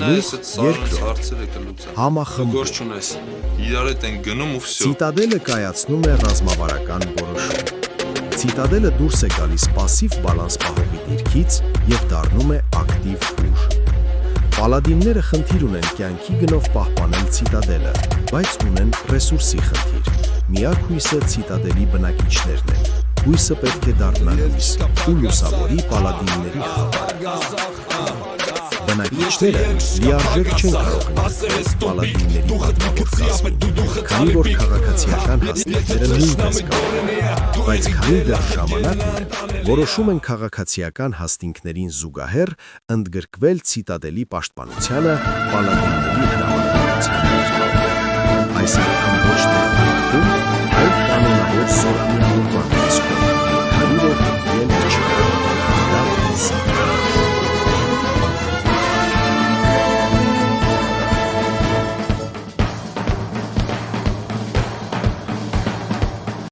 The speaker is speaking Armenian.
գլուխ երկրորդ հարցերը կլուծեմ։ Համախմբում։ Գործ չունես։ Իրար հետ են գնում ու վсё։ Ցիտադելը կայացնում է ռազմավարական որոշում։ Ցիտադելը դուրս է գալիս пассив բալանս պահողի դիրքից եւ դառնում է ակտիվ ուժ։ Պալադինները խնդիր ունեն կյանքի գնով պահպանել ցիտադելը, բայց ունեն ռեսուրսի խնդիր։ Միակ հույսը ցիտադելի բնակիչներն են։ Հույսը պետք է դառնա լույս ու լուսավորի պալադինների խավարը։ Բնակիչները լիարժեք չեն կարող ներկայացնել պալադինների պատմավոր կազմում, քանի որ քաղաքացիական հաստատները նույնպես կարող են, բայց քանի դեռ ժամանակ ունեն, որոշում են քաղաքացիական հաստինքներին զուգահեռ ընդգրկվել ցիտադելի պաշտպանությանը պալադինների հրամանատարության։ Այսինքն ոչ թե